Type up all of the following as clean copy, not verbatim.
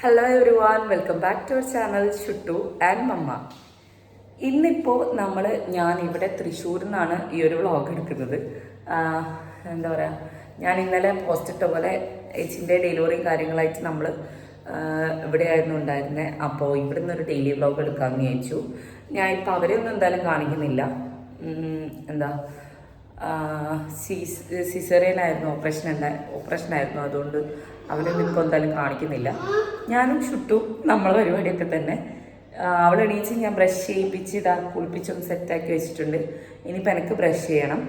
Hello everyone, welcome back to our channel Shuttu and mamma. ഇന്നിപ്പോൾ ഞാൻ ഇവിടെ തൃശ്ശൂരിൽ നിന്നാണ് ഈ ഒരു വ്ളോഗ് എടുക്കുന്നത്. എന്താ പറയുക, ഞാൻ ഇന്നലെ പോസ്റ്റ് ഇട്ട പോലെ ഏച്ചിൻ്റെ ഡെലിവറിയും കാര്യങ്ങളായിട്ട് നമ്മൾ ഇവിടെയായിരുന്നു ഉണ്ടായിരുന്നത്. അപ്പോൾ ഇവിടെ നിന്നൊരു ഡെയിലി വ്ളോഗ് എടുക്കാമെന്ന് വിചാരിച്ചു. ഞാൻ ഇപ്പോൾ അവരെയൊന്നും എന്തായാലും കാണിക്കുന്നില്ല. എന്താ സിസേറിയനായിരുന്നു, ഓപ്പറേഷനായിരുന്നു. അതുകൊണ്ട് അവരൊന്നും ഇപ്പോൾ എന്തായാലും കാണിക്കുന്നില്ല. ഞാനും ഷുട്ടും നമ്മളെ പരിപാടിയൊക്കെ തന്നെ. അവൾ എണീച്ച് ഞാൻ ബ്രഷ് ചെയ്യിപ്പിച്ച് കുളിപ്പിച്ചൊന്ന് സെറ്റാക്കി വെച്ചിട്ടുണ്ട്. ഇനിയിപ്പോൾ എനിക്ക് ബ്രഷ് ചെയ്യണം.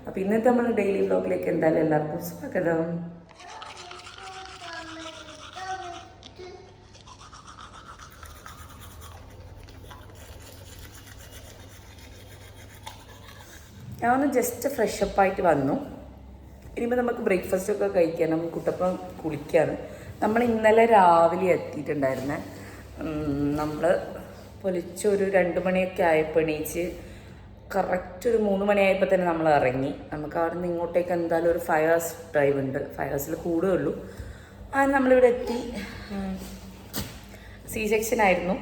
അപ്പോൾ ഇന്നത്തെ നമ്മൾ ഡെയിലി വ്ളോഗിലേക്ക് എന്തായാലും എല്ലാവർക്കും സ്വാഗതം. ഞാനൊന്ന് ജസ്റ്റ് ഫ്രഷപ്പായിട്ട് വന്നു. ഇനിയിപ്പോൾ നമുക്ക് ബ്രേക്ക്ഫാസ്റ്റൊക്കെ കഴിക്കണം. കുട്ടപ്പം കുളിക്കാണ്. നമ്മൾ ഇന്നലെ രാവിലെ എത്തിയിട്ടുണ്ടായിരുന്നേ. നമ്മൾ പൊലിച്ചൊരു 2 മണിയൊക്കെ ആയപ്പോൾ എണീച്ച് കറക്റ്റ് ഒരു 3 മണിയായപ്പോൾ തന്നെ നമ്മൾ ഇറങ്ങി. നമുക്ക് അവിടെ നിന്ന് ഇങ്ങോട്ടേക്ക് എന്തായാലും ഒരു 5 hours ഡ്രൈവ് ഉണ്ട്. 5 hours കൂടുകയുള്ളൂ. അങ്ങനെ നമ്മളിവിടെ എത്തി. C-section ആയിരുന്നു.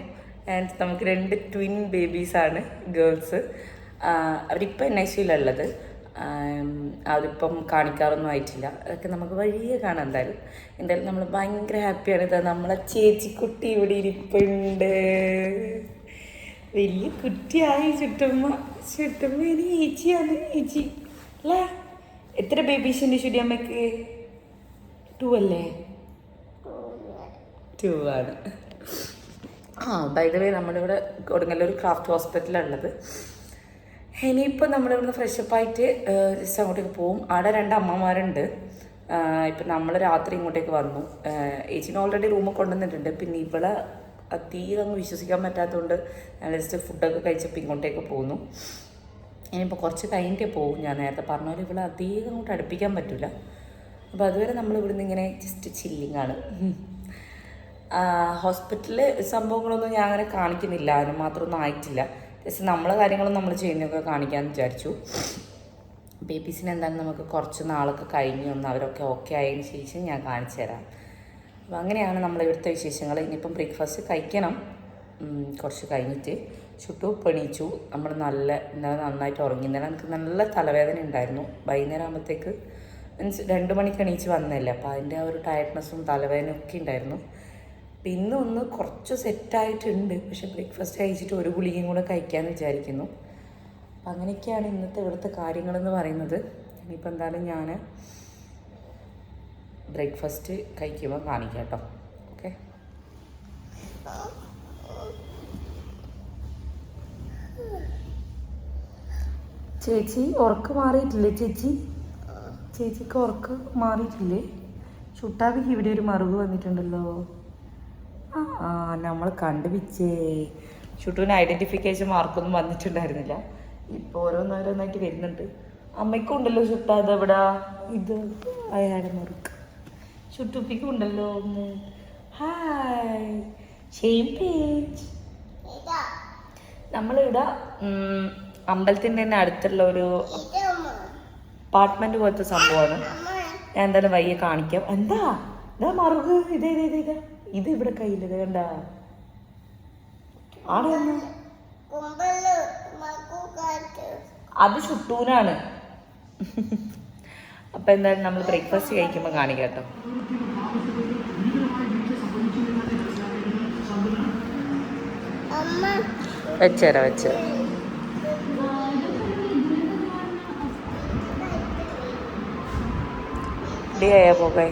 ആൻഡ് നമുക്ക് 2 ട്വിൻ ബേബീസാണ്, ഗേൾസ്. അവരിപ്പോൾ NICUയിലുള്ളത്. അതിപ്പം കാണിക്കാറൊന്നും ആയിട്ടില്ല. അതൊക്കെ നമുക്ക് വഴിയെ കാണാം. എന്തായാലും നമ്മൾ ഭയങ്കര ഹാപ്പിയാണ്. ഇതാ നമ്മളെ ചേച്ചിക്കുട്ടി ഇവിടെ ഇരിപ്പുണ്ട്. വലിയ കുട്ടിയായി ചുട്ടമ്മ ഇനി ചേച്ചിയാണ്. ചേച്ചി അല്ലേ? എത്ര ബേബീസുണ്ട് ചുടിയമ്മക്ക്? 2 അല്ലേ? 2 ആണ്. ബൈ ദ വേ നമ്മളിവിടെ കൊടുങ്ങല്ലൂർ ക്രാഫ്റ്റ് ഹോസ്പിറ്റലുള്ളത്. ഇനിയിപ്പോൾ നമ്മളിവിടുന്ന് ഫ്രഷപ്പായിട്ട് ജസ്റ്റ് അങ്ങോട്ടേക്ക് പോവും. അവിടെ 2 അമ്മമാരുണ്ട്. ഇപ്പം നമ്മൾ രാത്രി ഇങ്ങോട്ടേക്ക് വന്നു. ഏച്ചിനെ ഓൾറെഡി റൂമിൽ കൊണ്ടുവന്നിട്ടുണ്ട്. പിന്നെ ഇവിടെ അധികം അങ്ങ് വിശ്വസിക്കാൻ പറ്റാത്തതുകൊണ്ട് ഞാൻ ജസ്റ്റ് ഫുഡൊക്കെ കഴിച്ചപ്പോൾ ഇങ്ങോട്ടേക്ക് പോകുന്നു. ഇനിയിപ്പോൾ കുറച്ച് കഴിഞ്ഞിട്ടേ പോകും. ഞാൻ നേരത്തെ പറഞ്ഞ പോലെ ഇവിടെ അധികം അങ്ങോട്ട് അടുപ്പിക്കാൻ പറ്റില്ല. അപ്പോൾ അതുവരെ നമ്മൾ ഇവിടുന്ന് ഇങ്ങനെ ജസ്റ്റ് ചില്ലിങ്ങാണ്. ഹോസ്പിറ്റലിൽ സംഭവങ്ങളൊന്നും ഞാൻ അങ്ങനെ കാണിക്കുന്നില്ല. അതിന് മാത്രമൊന്നും ആയിട്ടില്ല. ജസ്റ്റ് നമ്മളെ കാര്യങ്ങളും നമ്മൾ ചെയ്യുന്നതൊക്കെ കാണിക്കാമെന്ന് വിചാരിച്ചു. ബേബീസിന് എന്തായാലും നമുക്ക് കുറച്ച് നാളൊക്കെ കഴിഞ്ഞ് ഒന്ന് അവരൊക്കെ ഓക്കെ ആയതിന് ശേഷം ഞാൻ കാണിച്ചു തരാം. അപ്പോൾ അങ്ങനെയാണ് നമ്മളിവിടുത്തെ വിശേഷങ്ങൾ. ഇനിയിപ്പം ബ്രേക്ക്ഫാസ്റ്റ് കഴിക്കണം കുറച്ച് കഴിഞ്ഞിട്ട്. ചുട്ടു പണിച്ചു. നമ്മൾ ഇന്നലെ നന്നായിട്ട് ഉറങ്ങി. ഇന്നലെ എനിക്ക് നല്ല തലവേദന ഉണ്ടായിരുന്നു. വൈകുന്നേരം ആകുമ്പോഴത്തേക്ക് മീൻസ് 2 മണിക്ക് എണീച്ച് വന്നതല്ലേ. അപ്പോൾ അതിൻ്റെ ആ ഒരു ടയർഡ്നെസ്സും തലവേദനയൊക്കെ ഉണ്ടായിരുന്നു. പിന്നെ ഒന്ന് കുറച്ച് സെറ്റായിട്ടുണ്ട്. പക്ഷെ ബ്രേക്ക്ഫാസ്റ്റ് കഴിച്ചിട്ട് ഒരു ഗുളികയും കൂടെ കഴിക്കാമെന്ന് വിചാരിക്കുന്നു. അപ്പം അങ്ങനെയൊക്കെയാണ് ഇന്നത്തെ ഇവിടുത്തെ കാര്യങ്ങളെന്ന് പറയുന്നത്. ഇനിയിപ്പോൾ എന്തായാലും ഞാൻ ബ്രേക്ക്ഫാസ്റ്റ് കഴിക്കുമ്പോൾ കാണിക്കാം കേട്ടോ. ഓക്കെ. ചേച്ചി ഉറക്കം മാറിയിട്ടില്ലേ? ചേച്ചിക്ക് ഉറക്കം മാറിയിട്ടില്ലേ? ചുട്ടാവിക്ക് ഇവിടെ ഒരു മറുക് വന്നിട്ടുണ്ടല്ലോ. നമ്മൾ കണ്ടുപിടിച്ചേ. ഷുട്ടുവിന് ഐഡൻറ്റിഫിക്കേഷൻ മാർക്കൊന്നും വന്നിട്ടുണ്ടായിരുന്നില്ല. ഇപ്പോൾ ഓരോന്നോരോന്നായിട്ട് വരുന്നുണ്ട്. അമ്മയ്ക്കും ഉണ്ടല്ലോ ചുട്ട. അതെവിടാ? ഇത് അയാളുടെ മുറുക്ക്. ചുട്ടുപ്പിക്കും ഉണ്ടല്ലോ ഒന്ന്. Hi, same page. നമ്മളിവിടെ അമ്പലത്തിൻ്റെ തന്നെ അടുത്തുള്ള ഒരു അപ്പാർട്ട്മെൻറ്റ് പോലത്തെ സംഭവമാണ്. ഞാൻ എന്തായാലും വയ്യെ കാണിക്കാം. എന്താ ഇതാ മറുക്? ഇതേ ഇത് ഇവിടെ കയ്യിലത് കണ്ട. ആടെ അത് ചുട്ടൂനാണ്. അപ്പൊ എന്തായാലും നമ്മൾ ബ്രേക്ക്ഫാസ്റ്റ് കഴിക്കുമ്പോൾ കാണിക്കാം കേട്ടോ. വെച്ചേരാ ഡി ആയാ പോകെ.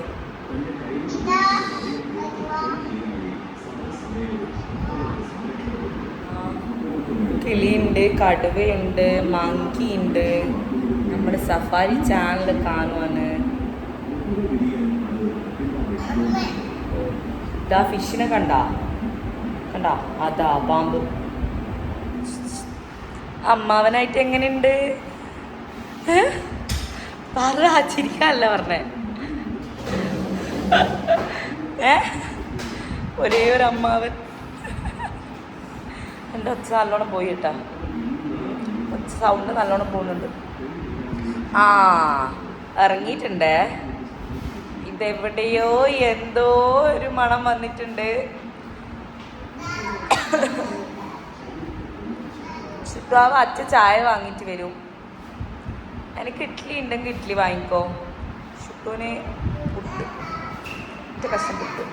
കിളിയുണ്ട്, കടുവയുണ്ട്, മങ്കിയുണ്ട്. നമ്മുടെ സഫാരി ചാനൽ കാണുവാണ്. ഇതാ ഫിഷിനെ കണ്ട അതാ പാമ്പ്. അമ്മാവനായിട്ട് എങ്ങനെയുണ്ട്? ചിരിക്കാനല്ല പറഞ്ഞേ. ഒരേ ഒരു അമ്മാവൻ. എൻ്റെ ഒച്ച നല്ലോണം പോയി കേട്ടാ. ഒച്ച സൗണ്ട് നല്ലോണം പോകുന്നുണ്ട്. ഇറങ്ങിയിട്ടുണ്ടേ. ഇതെവിടെയോ എന്തോ ഒരു മണം വന്നിട്ടുണ്ട്. ശുദ്ധാവ് അച്ഛൻ ചായ വാങ്ങിയിട്ട് വരും. എനിക്ക് ഇഡ്ഡലി ഉണ്ടെങ്കിൽ ഇഡ്ഡലി വാങ്ങിക്കോ. ശുദ്ധൂന് പുട്ട്, കഷ്ടം പുട്ട്.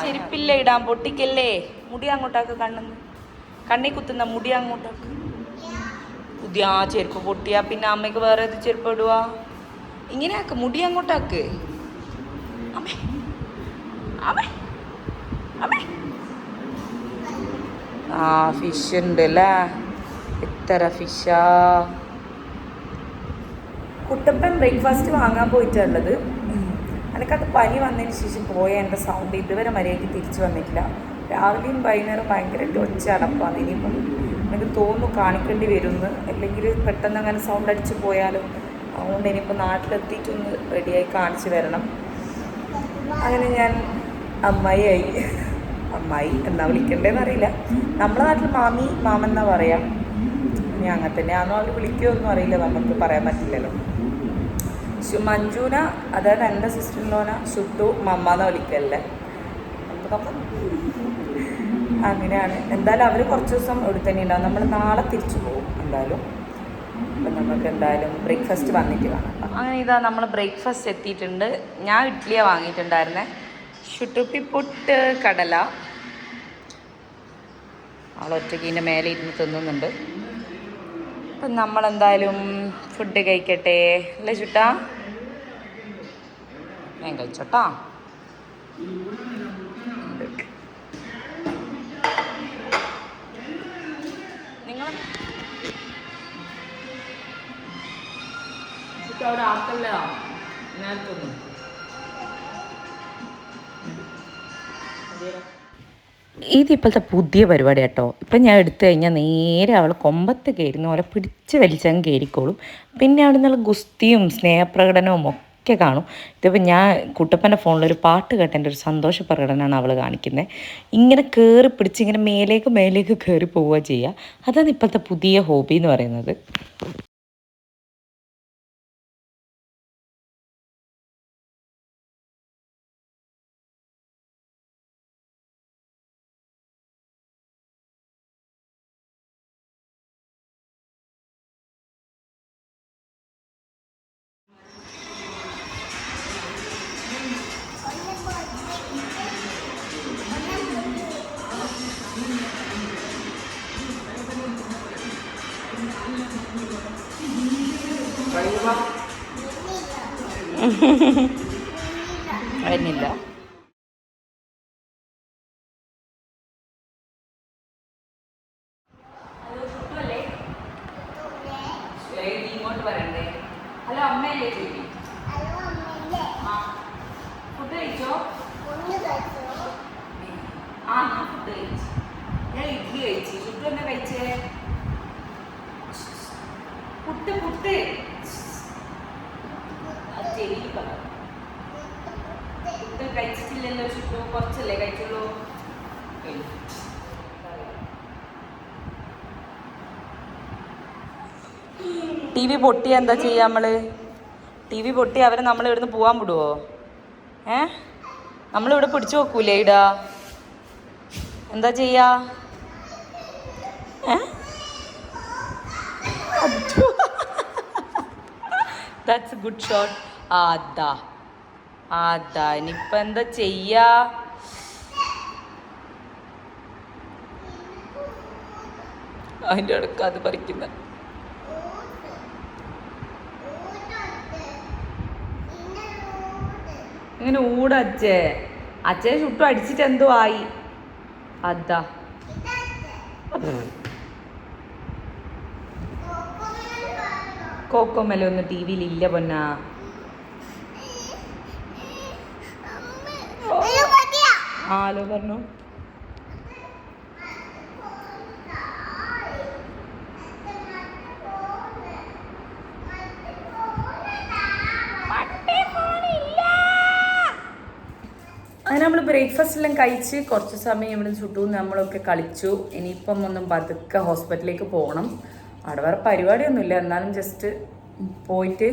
ചെരുപ്പില്ല ഇടാൻ, പൊട്ടിക്കല്ലേ. മുടി അങ്ങോട്ടാക്ക്, കണ്ണി കുത്തുന്ന മുടി അങ്ങോട്ടാക്ക്. പുതിയ ചെരുപ്പ് പൊട്ടിയാ പിന്നെ അമ്മയ്ക്ക് വേറെ ഏത് ചെരുപ്പ് ഇടുക? ഇങ്ങനെ ആക്ക്, മുടി അങ്ങോട്ടാക്ക്. അമ്മേ അമ്മേ അമ്മേ. ആ ഫിഷ് ഉണ്ട് അല്ലേ, എത്ര ഫിഷാ. കുട്ടപ്പൻ ബ്രേക്ക്ഫാസ്റ്റ് വാങ്ങാൻ പോയിട്ടുള്ളത്. എനിക്കത് പനി വന്നതിന് ശേഷം പോയ എൻ്റെ സൗണ്ട് ഇതുവരെ മര്യാദയ്ക്ക് തിരിച്ചു വന്നിട്ടില്ല. രാവിലെയും വൈകുന്നേരം ഭയങ്കരമായിട്ട് ഒച്ച അടപ്പാണ്. ഇനിയിപ്പം എനിക്ക് തോന്നുന്നു കാണിക്കേണ്ടി വരുമെന്ന്, അല്ലെങ്കിൽ പെട്ടെന്ന് അങ്ങനെ സൗണ്ട് അടിച്ച് പോയാലും. അതുകൊണ്ട് ഇനിയിപ്പോൾ നാട്ടിലെത്തിയിട്ടൊന്ന് റെഡിയായി കാണിച്ച് വരണം. അങ്ങനെ ഞാൻ അമ്മായി എന്നാ വിളിക്കണ്ടേന്ന് അറിയില്ല. നമ്മളെ നാട്ടിൽ മാമെന്നാ പറയാം. ഇനി അങ്ങനെ തന്നെയാണോ അവർ വിളിക്കുമോന്നും അറിയില്ല, നമുക്ക് പറയാൻ പറ്റില്ലല്ലോ. മഞ്ജുന, അതായത് എൻ്റെ സിസ്റ്ററിലോന ഷുട്ടു മമ്മാന്ന് വിളിക്കല്ലേ. അപ്പം അങ്ങനെയാണ്. എന്തായാലും അവർ കുറച്ച് ദിവസം ഇവിടെ തന്നെ ഉണ്ടാവും. നമ്മൾ നാളെ തിരിച്ചു പോകും എന്തായാലും. അപ്പം നമുക്ക് എന്തായാലും ബ്രേക്ക്ഫാസ്റ്റ് വന്നിട്ട് കാണാം. അങ്ങനെ ഇതാ നമ്മൾ ബ്രേക്ക്ഫാസ്റ്റ് എത്തിയിട്ടുണ്ട്. ഞാൻ ഇഡ്ഡലിയാണ് വാങ്ങിയിട്ടുണ്ടായിരുന്നേ. ഷുട്ടുപ്പി പുട്ട്, കടല. അവളൊറ്റയ്ക്ക് ഇതിൻ്റെ മേലെ ഇരുന്ന് തിന്നുന്നുണ്ട്. അപ്പം നമ്മളെന്തായാലും ഫുഡ് കഴിക്കട്ടെ അല്ലേ ചുട്ടാ? ഞാൻ കഴിച്ചോട്ടാ. നിങ്ങൾ ചുട്ട അവിടെ ആക്കല്ല, നേരത്തൊന്നും. ഇതിപ്പോഴത്തെ പുതിയ പരിപാടി കേട്ടോ. ഇപ്പം ഞാൻ എടുത്തു കഴിഞ്ഞാൽ നേരെ അവൾ കൊമ്പത്ത് കയറുന്ന പോലെ പിടിച്ച് വലിച്ചങ്ങ് കയറിക്കോളും. പിന്നെ അവിടെ നിന്നുള്ള ഗുസ്തിയും സ്നേഹപ്രകടനവും ഒക്കെ കാണും. ഇതിപ്പോൾ ഞാൻ കുട്ടപ്പൻ്റെ ഫോണിലൊരു പാട്ട് കേട്ടതിൻ്റെ ഒരു സന്തോഷ പ്രകടനമാണ് അവൾ കാണിക്കുന്നത്. ഇങ്ങനെ കയറി പിടിച്ച് ഇങ്ങനെ മേലേക്ക് കയറി പോവുക ചെയ്യുക. അതാണ് ഇപ്പോഴത്തെ പുതിയ ഹോബി എന്ന് പറയുന്നത്. വരുന്നില്ല. ഇങ്ങോട്ട് പറയണ്ടേ? ഹലോ അമ്മയല്ലേ ചേച്ചി? ഫുഡ് കഴിച്ചോ? ആ ഞാൻ ഫുഡ് കഴിച്ചു. ഞാൻ ഇഡ്ഡലി കഴിച്ചു. ചുട്ടു തന്നെ കഴിച്ചേ? പുട്ട് പുട്ട് കഴിച്ചിട്ടില്ലല്ലോ ചുട്ടു, കുറച്ചല്ലേ കഴിച്ചുള്ളൂ. ടി വി പൊട്ടിയാൽ എന്താ ചെയ്യുക നമ്മൾ? ടി വി പൊട്ടി അവരെ നമ്മളിവിടുന്ന് പോകാൻ വിടുവോ? നമ്മളിവിടെ പിടിച്ചു വെക്കൂലേ ഇടാ? എന്താ ചെയ്യാ? That's A good shot. അതാ ഇനിയിപ്പോൾ എന്താ ചെയ്യാ? അതിൻ്റെ ഇടയ്ക്ക് അത് പറിക്കുന്ന ഇങ്ങനെ ഊടച്ചേ. അച്ഛനെ ചുട്ടും അടിച്ചിട്ട് എന്തോ ആയി. അതാ കോക്കോമല ഒന്നും ടി വിയിലില്ല പൊന്നാ. ഹലോ പറഞ്ഞു. അങ്ങനെ നമ്മൾ ബ്രേക്ക്ഫാസ്റ്റ് എല്ലാം കഴിച്ച് കുറച്ച് സമയം ഇവിടെ ചുട്ടു നമ്മളൊക്കെ കളിച്ചു. ഇനിയിപ്പം ഒന്നും പതുക്കെ ഹോസ്പിറ്റലിലേക്ക് പോകണം. അവിടെ വേറെ പരിപാടിയൊന്നുമില്ല, എന്നാലും ജസ്റ്റ് പോയിട്ട്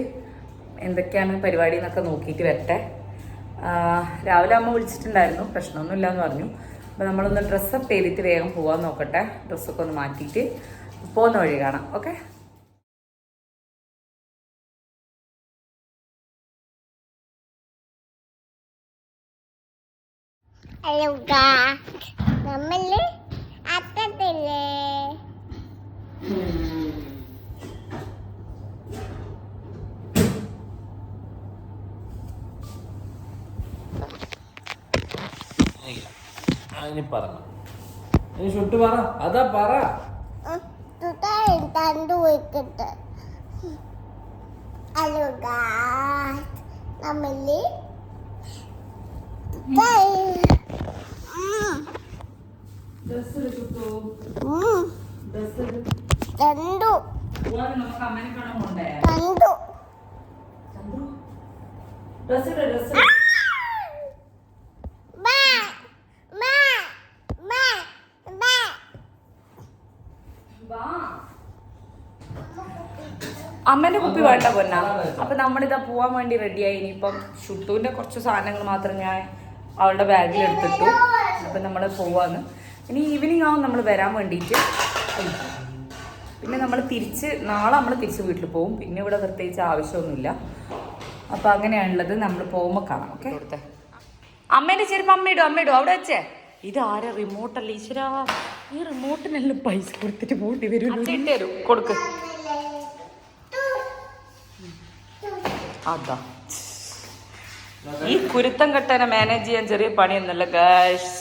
എന്തൊക്കെയാണ് പരിപാടി എന്നൊക്കെ നോക്കിയിട്ട് വരട്ടെ. രാവിലെ അമ്മ വിളിച്ചിട്ടുണ്ടായിരുന്നു, പ്രശ്നമൊന്നുമില്ല എന്ന് പറഞ്ഞു. അപ്പോൾ നമ്മളൊന്ന് ഡ്രസ്സപ്പ് ചെയ്തിട്ട് വേഗം പോകാൻ നോക്കട്ടെ. ഡ്രസ്സൊക്കെ ഒന്ന് മാറ്റിയിട്ട് പോകുന്ന വഴി കാണാം. ഓക്കെ. നമ്മള് അത്തത്തില്ലേ ഷുട്ട് പറ, അതാ പറ. തണ്ടു വെക്കട്ടെ. ഹലോ നമ്മള് തണ്ടു തണ്ടു അമ്മേന്റെ കുപ്പി വേണ്ട പൊന്ന. അപ്പൊ നമ്മളിതാ പോവാൻ വേണ്ടി റെഡിയായി. ഇനിയിപ്പം ഷുട്ടുവിന്റെ കുറച്ച് സാധനങ്ങൾ മാത്രം ഞാൻ അവളുടെ ബാഗിൽ എടുത്തിട്ടു. അപ്പൊ നമ്മൾ പോവാന്ന്. ഇനി ഈവനിങ് ആവും നമ്മൾ വരാൻ വേണ്ടിയിട്ട്. പിന്നെ നമ്മൾ നാളെ നമ്മൾ തിരിച്ച് വീട്ടിൽ പോകും. പിന്നെ ഇവിടെ പ്രത്യേകിച്ച് ആവശ്യമൊന്നുമില്ല. അപ്പൊ അങ്ങനെയാണുള്ളത്. നമ്മൾ പോകുമ്പോൾ കാണാം. ഓക്കെ. അമ്മേന്റെ ചെരുപ്പ് അമ്മയിടും അവിടെ വെച്ചേ. ഇത് ആരെ റിമോട്ടല്ല ഈശ്വരാ. ഈ റിമോട്ടിനെല്ലാം പൈസ കൊടുത്തിട്ട് പോണ്ടി വരും. കൊടുക്ക്. അതാ ഈ കുരുത്തം കെട്ടനെ മാനേജ് ചെയ്യാൻ ചെറിയ പണിയൊന്നുമല്ല ഗായ്സ്.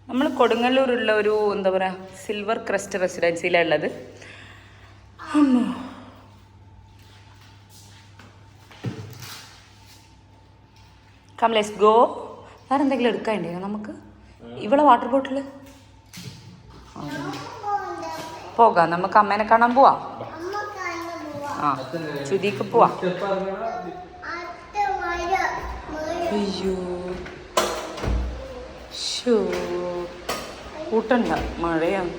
നമ്മൾ കൊടുങ്ങല്ലൂരുള്ള ഒരു എന്താ പറയാ സിൽവർ ക്രസ്റ്റ് റെസിഡൻസിയിലാണ് ഉള്ളത്. Come let's go. വേറെ എന്തെങ്കിലും എടുക്കാനുണ്ടോ നമുക്ക്? ഇവിടെ വാട്ടർ ബോട്ടിൽ പോകാം. നമുക്ക് അമ്മേനെ കാണാൻ പോവാം. ആ ചുതിക്ക് പോവാം. അയ്യോ ഷോ കൂട്ടണ്ട, മഴയാണ്.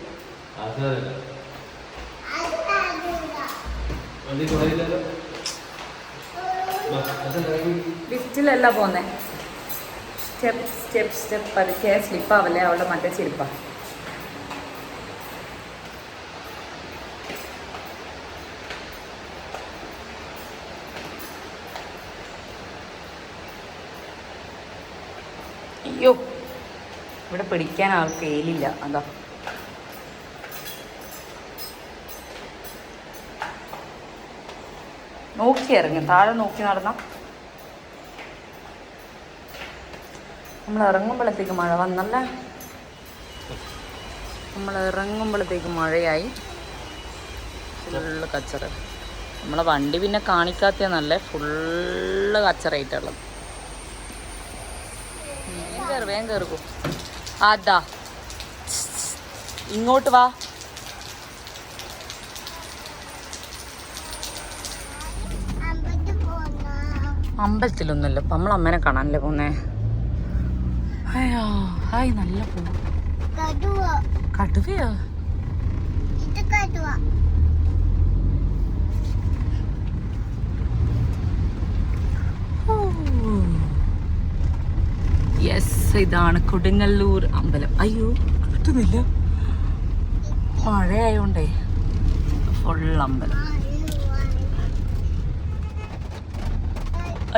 ലിഫ്റ്റിലല്ല പോന്നെ. സ്റ്റെപ്പ് സ്റ്റെപ്പ് സ്റ്റെപ്പ് പതുക്കെ സ്ലിപ്പാവല്ലേ അവളുടെ മറ്റേ ചെരുപ്പാ. അയ്യോ ഇവിടെ പിടിക്കാൻ ആൾക്ക് ഏലില്ല. അതാ നോക്കി ഇറങ്ങി, താഴെ നോക്കി നടന്ന. നമ്മൾ ഇറങ്ങുമ്പോഴത്തേക്ക് മഴ വന്നല്ലേ. നമ്മൾ ഇറങ്ങുമ്പോഴത്തേക്ക് മഴയായി. ഫുള്ള് കച്ചറ. നമ്മളെ വണ്ടി പിന്നെ കാണിക്കാത്ത നല്ല ഫുള്ള് കച്ചറായിട്ടുള്ളത്. വേഗം കയറുകൂ. അതാ ഇങ്ങോട്ട് വാ. അമ്പലത്തിലൊന്നുമില്ല. അപ്പം നമ്മൾ അമ്മേനെ കാണാനല്ലേ പോന്നേ. അയ്യോ ഹായ് നല്ല പൂ. കടുവയോ? യെസ്, ഇതാണ് കൊടുങ്ങല്ലൂർ അമ്പലം. അയ്യോ കിട്ടുന്നില്ല, മഴയായോണ്ടേ ഫുൾ അമ്പലം.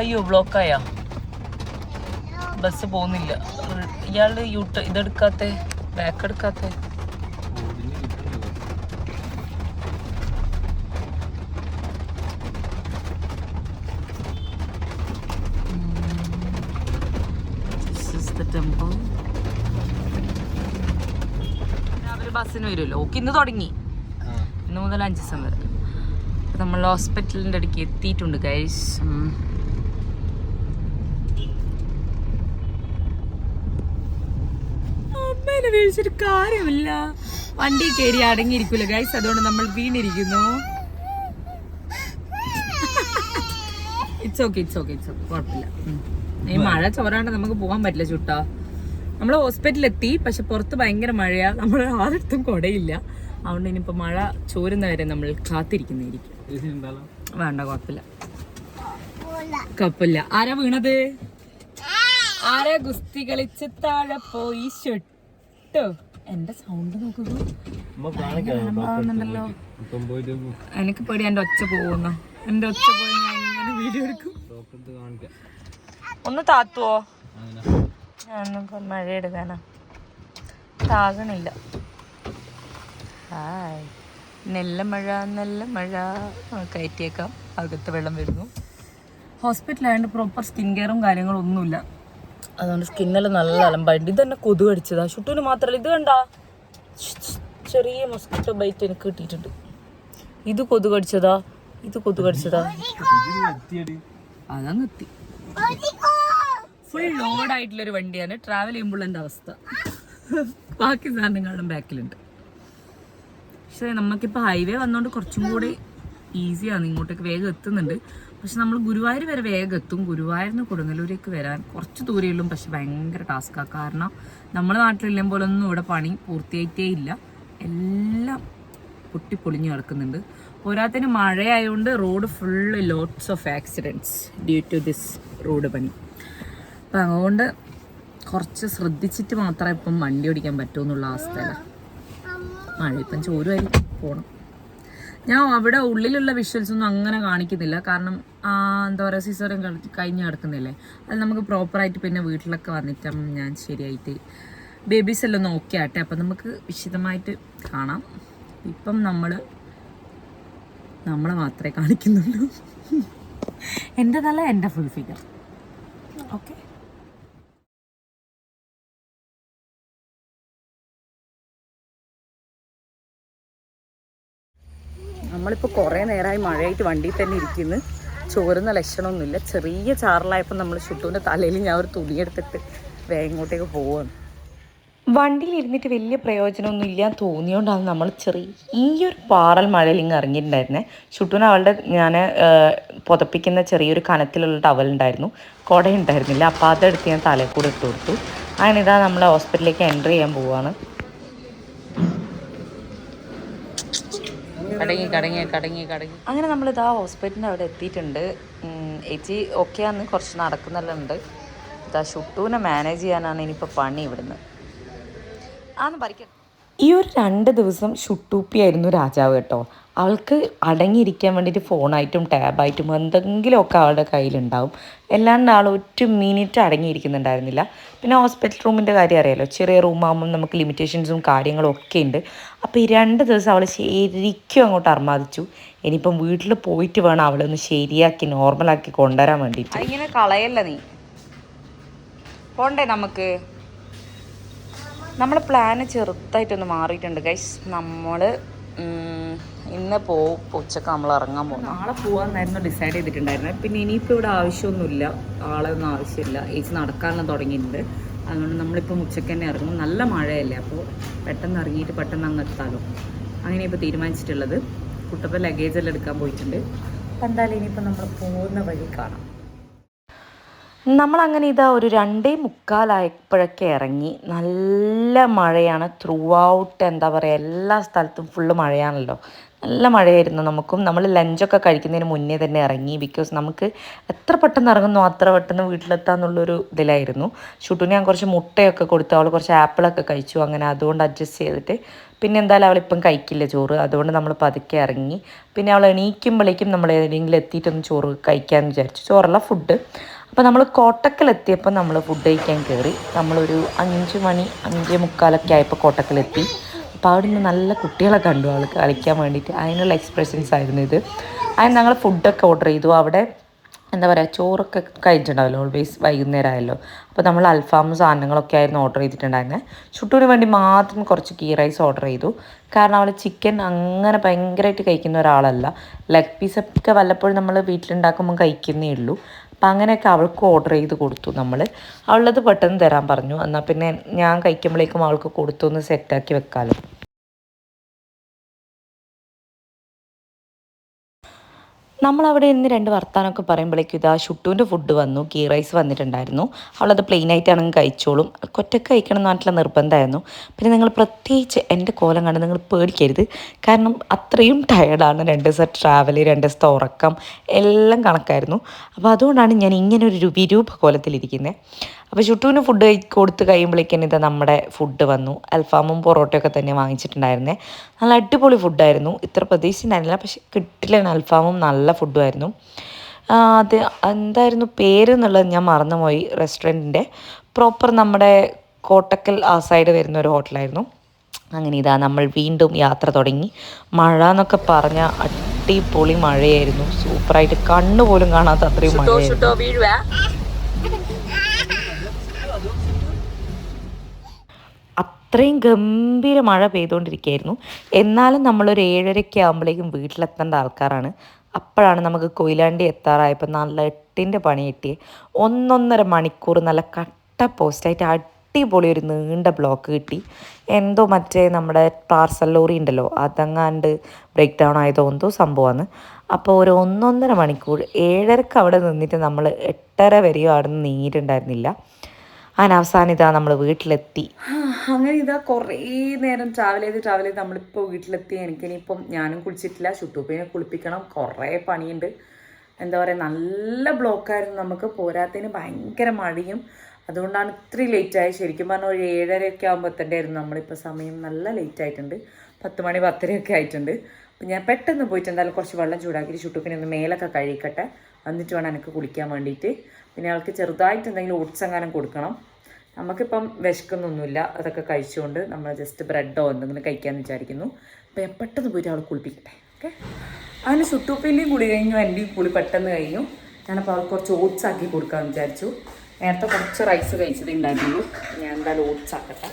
അയ്യോ ബ്ലോക്കായ ബസ് പോകുന്നില്ല. ഇയാള് ഇതെടുക്കാത്ത ബാക്ക് എടുക്കാത്ത. ടെമ്പിൾ രാവിലെ ബസ്സിന് വരുമല്ലോ. ഓക്കെ, ഇന്ന് തുടങ്ങി. ഇന്ന് മുതൽ 5 ദിവസം വരെ. അപ്പം നമ്മൾ ഹോസ്പിറ്റലിൻ്റെ അടുക്ക് എത്തിയിട്ടുണ്ട് ഗൈസ്. അമ്മേനെ വീഴ്ചൊരു കാര്യമില്ല. വണ്ടി കയറി അടങ്ങിയിരിക്കൂല ഗൈസ്. അതുകൊണ്ട് നമ്മൾ വീണിരിക്കുന്നു. ഇറ്റ്സ് ഓക്കെ കുഴപ്പമില്ല. ഈ മഴ ചോരാണ്ട് നമുക്ക് പോകാൻ പറ്റില്ല ചുട്ടാ. നമ്മൾ ഹോസ്പിറ്റലിലെത്തി, പക്ഷെ പുറത്ത് ഭയങ്കര മഴയാ. നമ്മൾ ആരടുത്തും കുടയില്ല. അതുകൊണ്ട് ഇനിയിപ്പോൾ മഴ ചോരുന്നവരെ നമ്മൾ കാത്തിരിക്കുന്നതായിരിക്കും. വേണ്ട, കുഴപ്പമില്ല. കുഴപ്പമില്ല. ആരാ വീണത്? ആരാ ഗുസ്തി കളിച്ച് താഴെ പോയി ഷെട്ടോ? എന്റെ സൗണ്ട് നോക്കുക. എനിക്ക് പേടി എന്റെ ഒച്ച പോകുന്നു. എന്റെ ഒച്ച പോയി ഞാൻ ഇങ്ങനെ വീഡിയോ എടുക്കും. ഒന്ന് താത്തുവോ? ഞാനൊക്കെ മഴ എടുക്കാനാ, താകണില്ല. ഹായ്, നല്ല മഴ നല്ല മഴ. കയറ്റിയേക്കാം, അകത്ത് വെള്ളം വരുന്നു. ഹോസ്പിറ്റലായതുകൊണ്ട് പ്രോപ്പർ സ്കിൻ കെയറും കാര്യങ്ങളും ഒന്നുമില്ല. അതുകൊണ്ട് സ്കിന്നെല്ലാം നല്ല അലമ്പായിട്ട്. ഇത് തന്നെ കൊതുക് അടിച്ചതാ. ഷുട്ടൂന് മാത്രമല്ല, ഇത് കണ്ടാ ചെറിയ മസ്കിറ്റോ ബൈറ്റ് എനിക്ക് കിട്ടിയിട്ടുണ്ട്. ഇത് കൊതുക് അടിച്ചതാ, ഇത് കൊതുക് അടിച്ചതാ. അതങ്ങ് എത്തി. ഫുൾ ലോഡായിട്ടുള്ളൊരു വണ്ടിയാണ്. ട്രാവൽ ചെയ്യുമ്പോൾ എൻ്റെ അവസ്ഥ. ബാക്കി സാധനങ്ങളും ബാക്കിലുണ്ട്. പക്ഷേ നമുക്കിപ്പോൾ ഹൈവേ വന്നുകൊണ്ട് കുറച്ചും കൂടി ഈസിയാണ്, ഇങ്ങോട്ടേക്ക് വേഗം എത്തുന്നുണ്ട്. പക്ഷെ നമ്മൾ ഗുരുവായൂർ വരെ വേഗം എത്തും. ഗുരുവായൂരിൽ നിന്ന് കൊടുങ്ങല്ലൂരേക്ക് വരാൻ കുറച്ച് ദൂരമുള്ളൂ. പക്ഷെ ഭയങ്കര ടാസ്ക്കാണ്. കാരണം നമ്മുടെ നാട്ടിലെല്ലാം പോലെ ഒന്നും ഇവിടെ പണി പൂർത്തിയായിട്ടേ ഇല്ല. എല്ലാം പൊട്ടിപ്പൊളിഞ്ഞ് കിടക്കുന്നുണ്ട്. പോരാത്തതിന് മഴയായതുകൊണ്ട് road full lots of accidents due to this road പണി. അപ്പം അതുകൊണ്ട് കുറച്ച് ശ്രദ്ധിച്ചിട്ട് മാത്രമേ ഇപ്പം വണ്ടി ഓടിക്കാൻ പറ്റുമെന്നുള്ള അവസ്ഥയല്ല. മഴ ഇപ്പം ചോരുമായിരിക്കും, പോകണം. ഞാൻ അവിടെ ഉള്ളിലുള്ള വിഷ്വൽസ് ഒന്നും അങ്ങനെ കാണിക്കുന്നില്ല. കാരണം എന്താ പറയുക, സിസേറിയൻ കഴിഞ്ഞ് കിടക്കുന്നില്ലേ, അത് നമുക്ക് പ്രോപ്പറായിട്ട് പിന്നെ വീട്ടിലൊക്കെ വന്നിട്ടാണ് ഞാൻ ശരിയായിട്ട് ബേബീസ് എല്ലാം ഒന്ന് ഓക്കെ ആട്ടെ. അപ്പം നമുക്ക് വിശദമായിട്ട് കാണാം. ഇപ്പം നമ്മളെ മാത്രമേ കാണിക്കുന്നുള്ളൂ. എൻ്റെതല്ല, എൻ്റെ ഫുൾ ഫിഗർ. ഓക്കെ, നമ്മളിപ്പോൾ കുറേ നേരമായി മഴയായിട്ട് വണ്ടിയിൽ തന്നെ ഇരിക്കുന്നു. ചോരുന്ന ലക്ഷണമൊന്നുമില്ല. ചെറിയ ചാറലായപ്പോൾ നമ്മൾ ഷുട്ടൂൻ്റെ തലയിൽ ഞാൻ ഒരു തുണിയെടുത്തിട്ട് വേഗം ഇങ്ങോട്ടേക്ക് പോവാണ്. വണ്ടിയിൽ ഇരുന്നിട്ട് വലിയ പ്രയോജനമൊന്നും ഇല്ല തോന്നിയോണ്ടാണ് നമ്മൾ ചെറിയൊരു പാറൽ മഴയിൽ ഇങ്ങ് ഇറങ്ങിയിട്ടുണ്ടായിരുന്നേ. ഷുട്ടൂന് അവളുടെ ഞാൻ പുതപ്പിക്കുന്ന ചെറിയൊരു കനത്തിലുള്ള ടവലുണ്ടായിരുന്നു, കുടയുണ്ടായിരുന്നില്ല. അപ്പോൾ അതെടുത്ത് ഞാൻ തലയിൽ കൂടെ ഇട്ട് കൊടുത്തു. അങ്ങനെ ഇതാ നമ്മൾ ഹോസ്പിറ്റലിലേക്ക് എൻ്റർ ചെയ്യാൻ പോവുകയാണ്. കടങ്ങി. അങ്ങനെ നമ്മളിതാ ഹോസ്പിറ്റലിൻ്റെ അവിടെ എത്തിയിട്ടുണ്ട്. ചേച്ചി ഓക്കെ ആന്ന്, കുറച്ച് നടക്കുന്നെല്ലാം ഉണ്ട്. ഇതാ ഷുട്ടൂനെ മാനേജ് ചെയ്യാനാണ് ഇനിയിപ്പോൾ പണി ഇവിടുന്ന്. ഈ ഒരു 2 ദിവസം ഷുട്ടൂപ്പിയായിരുന്നു രാജാവ് കേട്ടോ. അവൾക്ക് അടങ്ങിയിരിക്കാൻ വേണ്ടിയിട്ട് ഫോണായിട്ടും ടാബായിട്ടും എന്തെങ്കിലുമൊക്കെ അവളുടെ കയ്യിലുണ്ടാവും. എല്ലാണ്ട് ആൾ 1 മിനിറ്റ് അടങ്ങിയിരിക്കുന്നുണ്ടായിരുന്നില്ല. പിന്നെ ഹോസ്പിറ്റൽ റൂമിൻ്റെ കാര്യം അറിയാലോ, ചെറിയ റൂമാകുമ്പം നമുക്ക് ലിമിറ്റേഷൻസും കാര്യങ്ങളും ഒക്കെ ഉണ്ട്. അപ്പോൾ ഈ 2 ദിവസം അവൾ ശരിക്കും അങ്ങോട്ട് അർമാദിച്ചു. ഇനിയിപ്പം വീട്ടിൽ പോയിട്ട് വേണം അവളൊന്ന് ശരിയാക്കി നോർമലാക്കി കൊണ്ടുവരാൻ വേണ്ടിയിട്ട്. ഇങ്ങനെ കളയല്ല നീ, പോണ്ടേ നമുക്ക്. നമ്മളെ പ്ലാന് ചെറുതായിട്ടൊന്ന് മാറിയിട്ടുണ്ട് ഗൈസ്. നമ്മൾ ഇന്ന് പോവും, ഉച്ചക്ക് നമ്മൾ ഇറങ്ങാൻ പോകും. നാളെ പോകാമെന്നായിരുന്നു ഡിസൈഡ് ചെയ്തിട്ടുണ്ടായിരുന്നത്. പിന്നെ ഇനിയിപ്പോൾ ഇവിടെ ആവശ്യമൊന്നുമില്ല, ആളെ ഒന്നും ആവശ്യമില്ല. ഏച്ചി നടക്കാനെല്ലാം തുടങ്ങിയിട്ടുണ്ട്. അതുകൊണ്ട് നമ്മളിപ്പം ഉച്ചക്ക് തന്നെ ഇറങ്ങും. നല്ല മഴയല്ലേ, അപ്പോൾ പെട്ടെന്ന് ഇറങ്ങിയിട്ട് പെട്ടെന്ന് അങ്ങ് എത്താമല്ലോ. അങ്ങനെ ഇപ്പോൾ തീരുമാനിച്ചിട്ടുള്ളത്. കുട്ടപ്പം ലഗേജെല്ലാം എടുക്കാൻ പോയിട്ടുണ്ട്. അപ്പം എന്തായാലും ഇനിയിപ്പോൾ നമ്മൾ പോകുന്ന വഴി കാണാം. നമ്മളങ്ങനെ ഇതാ ഒരു 2:45 ഇറങ്ങി. നല്ല മഴയാണ് ത്രൂ ഔട്ട്. എന്താ പറയുക, എല്ലാ സ്ഥലത്തും ഫുള്ള് മഴയാണല്ലോ. നല്ല മഴയായിരുന്നു നമുക്കും. നമ്മൾ ലഞ്ചൊക്കെ കഴിക്കുന്നതിന് മുന്നേ തന്നെ ഇറങ്ങി. ബിക്കോസ് നമുക്ക് എത്ര പെട്ടെന്ന് ഇറങ്ങുന്നു അത്ര പെട്ടെന്ന് വീട്ടിലെത്താന്നുള്ളൊരു ഇതിലായിരുന്നു. ഷുട്ടൂന് ഞാൻ കുറച്ച് മുട്ടയൊക്കെ കൊടുത്തു, അവൾ കുറച്ച് ആപ്പിളൊക്കെ കഴിച്ചു. അങ്ങനെ അതുകൊണ്ട് അഡ്ജസ്റ്റ് ചെയ്തിട്ട് പിന്നെ എന്തായാലും അവളിപ്പം കഴിക്കില്ല ചോറ്. അതുകൊണ്ട് നമ്മൾ പതുക്കെ ഇറങ്ങി. പിന്നെ അവൾ എണീക്കുമ്പോഴേക്കും നമ്മൾ ഏതെങ്കിലും എത്തിയിട്ടൊന്ന് ചോറ് കഴിക്കാമെന്ന് വിചാരിച്ചു. ചോറല്ല, ഫുഡ്. അപ്പോൾ നമ്മൾ കോട്ടക്കലെത്തിയപ്പോൾ നമ്മൾ ഫുഡ് കഴിക്കാൻ കയറി. നമ്മളൊരു 5 മണി 5:45 ആയപ്പോൾ കോട്ടക്കലെത്തി. അപ്പോൾ അവിടെ നിന്ന് നല്ല കുട്ടികളെ കണ്ടു അവൾ കളിക്കാൻ വേണ്ടിയിട്ട്. അതിനുള്ള എക്സ്പ്രഷൻസ് ആയിരുന്നു ഇത്. അതിന് ഞങ്ങൾ ഫുഡൊക്കെ ഓർഡർ ചെയ്തു. അവിടെ എന്താ പറയുക, ചോറൊക്കെ കഴിച്ചിട്ടുണ്ടാവല്ലോ, ഓൾവേസ് വൈകുന്നേരം ആയല്ലോ. അപ്പോൾ നമ്മൾ അൽഫാമും സാധനങ്ങളൊക്കെ ആയിരുന്നു ഓർഡർ ചെയ്തിട്ടുണ്ടായിരുന്നത്. ഷുട്ടൂന് വേണ്ടി മാത്രം കുറച്ച് ഗീ റൈസ് ഓർഡർ ചെയ്തു. കാരണം അവൾ ചിക്കൻ അങ്ങനെ ഭയങ്കരമായിട്ട് കഴിക്കുന്ന ഒരാളല്ല. ലെഗ് പീസൊക്കെ വല്ലപ്പോഴും നമ്മൾ വീട്ടിലുണ്ടാക്കുമ്പോൾ കഴിക്കുന്നേ ഉള്ളൂ. അപ്പം അങ്ങനെയൊക്കെ അവൾക്ക് ഓർഡർ ചെയ്ത് കൊടുത്തു നമ്മൾ. അവളത് പെട്ടെന്ന് തരാൻ പറഞ്ഞു. എന്നാൽ പിന്നെ ഞാൻ കഴിക്കുമ്പോഴേക്കും അവൾക്ക് കൊടുത്തൊന്ന് സെറ്റാക്കി വെക്കാമല്ലോ. നമ്മളവിടെ ഇരുന്ന് രണ്ട് വർത്താനമൊക്കെ പറയുമ്പോഴേക്കും ഇതാ ഷുട്ടുവിൻ്റെ ഫുഡ് വന്നു. ഗീ റൈസ് വന്നിട്ടുണ്ടായിരുന്നു. അവളത് പ്ലെയിൻ ആയിട്ടാണെങ്കിൽ കഴിച്ചോളും. കൊറ്റൊക്കെ കഴിക്കണം എന്ന് പറഞ്ഞിട്ടുള്ള നിർബന്ധമായിരുന്നു. പിന്നെ നിങ്ങൾ പ്രത്യേകിച്ച് എൻ്റെ കോലം കണ്ട് നിങ്ങൾ പേടിക്കരുത്. കാരണം അത്രയും ടയർഡാണ്. 2 ദിവസം ട്രാവൽ, 2 ദിവസത്തെ ഉറക്കം എല്ലാം കണക്കായിരുന്നു. അപ്പോൾ അതുകൊണ്ടാണ് ഞാൻ ഇങ്ങനെ ഒരു വിരൂപ കോലത്തിലിരിക്കുന്നത്. അപ്പോൾ ഷുട്ടുവിന് ഫുഡ് കൊടുത്ത് കഴിയുമ്പോഴേക്കും ഇതാ നമ്മുടെ ഫുഡ് വന്നു. അൽഫാമും പൊറോട്ടയൊക്കെ തന്നെ വാങ്ങിച്ചിട്ടുണ്ടായിരുന്നേ. നല്ല അടിപൊളി ഫുഡായിരുന്നു. ഇത്ര പ്രതീക്ഷിച്ചിട്ടുണ്ടായിരുന്നില്ല, പക്ഷെ കിട്ടില്ല. അൽഫാമും നല്ല ഫുഡുമായിരുന്നു. അത് എന്തായിരുന്നു പേര് എന്നുള്ളത് ഞാൻ മറന്നുപോയി. റെസ്റ്റോറൻറ്റിൻ്റെ പ്രോപ്പർ നമ്മുടെ കോട്ടക്കൽ ആ സൈഡ് വരുന്ന ഒരു ഹോട്ടലായിരുന്നു. അങ്ങനെ ഇതാ നമ്മൾ വീണ്ടും യാത്ര തുടങ്ങി. മഴ എന്നൊക്കെ പറഞ്ഞാൽ അടിപൊളി മഴയായിരുന്നു. സൂപ്പറായിട്ട് കണ്ണു പോലും കാണാത്ത അത്രയും മഴയായിരുന്നു. അത്രയും ഗംഭീര മഴ പെയ്തുകൊണ്ടിരിക്കുകയായിരുന്നു. എന്നാലും നമ്മളൊരു 7:30 ആകുമ്പോഴേക്കും വീട്ടിലെത്തേണ്ട ആൾക്കാരാണ്. അപ്പോഴാണ് നമുക്ക് കൊയിലാണ്ടി എത്താറായപ്പോൾ നല്ല 8ൻ്റെ പണി കിട്ടിയത്. 1.5 മണിക്കൂർ നല്ല കട്ട പോസ്റ്റായിട്ട് അടിപൊളി ഒരു നീണ്ട ബ്ലോക്ക് കിട്ടി. എന്തോ മറ്റേ നമ്മുടെ പാർസൽ ലോറി ഉണ്ടല്ലോ, അതങ്ങാണ്ട് ബ്രേക്ക് ഡൗൺ ആയതോ എന്തോ സംഭവമാണ്. അപ്പോൾ ഒരു 1.5 മണിക്കൂർ 7:30 അവിടെ നിന്നിട്ട് നമ്മൾ 8:30 വരെയോ അവിടെ നിന്ന് നീങ്ങിയിട്ടുണ്ടായിരുന്നില്ല. അങ്ങനെ അവസാനം ഇതാ നമ്മൾ വീട്ടിലെത്തി. അങ്ങനെ ഇതാ കുറേ നേരം ട്രാവൽ ചെയ്ത് നമ്മളിപ്പോൾ വീട്ടിലെത്തി. എനിക്കിനിയിപ്പം ഞാനും കുളിച്ചിട്ടില്ല, ഷുട്ടൂപ്പിനെ കുളിപ്പിക്കണം, കുറേ പണിയുണ്ട്. എന്താ പറയുക, നല്ല ബ്ലോക്കായിരുന്നു നമുക്ക്. പോരാത്തതിന് ഭയങ്കര മഴയും. അതുകൊണ്ടാണ് ഇത്രയും ലേറ്റായി. ശരിക്കും പറഞ്ഞാൽ ഒരു 7:30 ആകുമ്പോൾ എത്തേണ്ടായിരുന്നു. നമ്മളിപ്പോൾ സമയം നല്ല ലേറ്റ് ആയിട്ടുണ്ട്. 10 മണി 10:30 ആയിട്ടുണ്ട്. അപ്പം ഞാൻ പെട്ടെന്ന് പോയിട്ട് എന്തായാലും കുറച്ച് വെള്ളം ചൂടാക്കിയിട്ട് ഷുട്ടൂപ്പിനെ ഒന്ന് മേലൊക്കെ കഴിക്കട്ടെ, എന്നിട്ട് വേണം എനിക്ക് കുളിക്കാൻ വേണ്ടിയിട്ട്. പിന്നെ ആൾക്ക് ചെറുതായിട്ട് എന്തെങ്കിലും ഓട്സ് എങ്ങാനും കൊടുക്കണം. നമുക്കിപ്പം വിശക്കുന്നൊന്നുമില്ല, അതൊക്കെ കഴിച്ചുകൊണ്ട് നമ്മൾ ജസ്റ്റ് ബ്രെഡോ എന്തെങ്കിലും കഴിക്കാമെന്ന് വിചാരിക്കുന്നു. അപ്പോൾ ഞാൻ പെട്ടെന്ന് പോയിട്ട് അവൾ കുളിപ്പിക്കട്ടെ. ഓക്കെ, അങ്ങനെ ഷുട്ടൂപ്പിൻ്റെയും കുളി കഴിഞ്ഞു, എൻ്റെയും കുളി പെട്ടെന്ന് കഴിഞ്ഞു. ഞാനപ്പോൾ അവൾക്ക് കുറച്ച് ഓട്സ് ആക്കി കൊടുക്കാമെന്ന് വിചാരിച്ചു. നേരത്തെ കുറച്ച് റൈസ് കഴിച്ചതേ ഉണ്ടായിരുന്നുള്ളൂ. ഞാൻ എന്തായാലും ഓട്സ് ആക്കട്ടെ.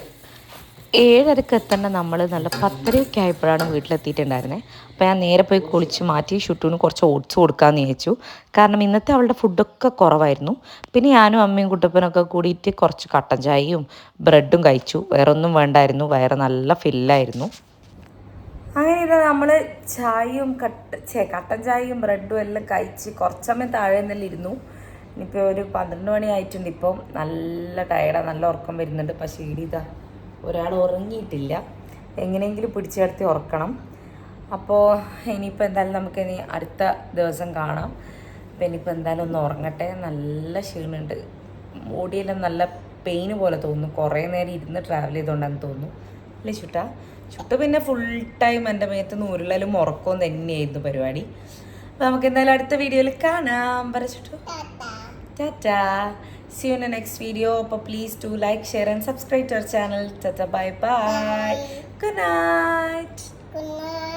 7:30 എത്തേണ്ട നമ്മൾ നല്ല 10:30 ആയപ്പോഴാണ് വീട്ടിലെത്തിയിട്ടുണ്ടായിരുന്നത്. അപ്പോൾ ഞാൻ നേരെ പോയി കുളിച്ച് മാറ്റി ഷുട്ടൂന് കുറച്ച് ഓട്സ് കൊടുക്കാമെന്ന് വിചാരിച്ചു. കാരണം ഇന്നത്തെ അവളുടെ ഫുഡൊക്കെ കുറവായിരുന്നു. പിന്നെ ഞാനും അമ്മയും കുട്ടപ്പനൊക്കെ കൂടിയിട്ട് കുറച്ച് കട്ടൻ ചായയും ബ്രെഡും കഴിച്ചു. വേറെ ഒന്നും വേണ്ടായിരുന്നു, വയറ് നല്ല ഫില്ലായിരുന്നു. അങ്ങനെ ഇത് നമ്മൾ ചായയും കട്ടൻ ചായയും ബ്രെഡും എല്ലാം കഴിച്ച് കുറച്ച് സമയം താഴെ നിന്നെല്ലാം ഇരുന്നു. ഇനിയിപ്പോൾ ഒരു 12 മണി ആയിട്ടുണ്ട്. ഇപ്പം നല്ല ടയർഡാണ്, നല്ല ഉറക്കം വരുന്നുണ്ട്. പക്ഷേ ഇതാ ഒരാൾ ഉറങ്ങിയിട്ടില്ല, എങ്ങനെയെങ്കിലും പിടിച്ചു കിടത്തി ഉറക്കണം. അപ്പോൾ ഇനിയിപ്പോൾ എന്തായാലും നമുക്കിനി അടുത്ത ദിവസം കാണാം. അപ്പോൾ ഇനിയിപ്പോൾ എന്തായാലും ഒന്ന് ഉറങ്ങട്ടെ. നല്ല ക്ഷീണമുണ്ട്, ബോഡിയെല്ലാം നല്ല പെയിന് പോലെ തോന്നുന്നു. കുറേ നേരം ഇരുന്ന് ട്രാവൽ ചെയ്തുകൊണ്ടാണെന്ന് തോന്നുന്നു അല്ലേ ചുട്ട് പിന്നെ ഫുൾ ടൈം എൻ്റെ മേത്ത് ഉരുളലും ഉറക്കവും തന്നെയായിരുന്നു പരിപാടി. അപ്പോൾ നമുക്ക് എന്തായാലും അടുത്ത വീഡിയോയിൽ കാണാം. ചുട്ടു Tata. See you in the next video. Please do like, share and subscribe to our channel. Tata, bye bye. Good night. Good night.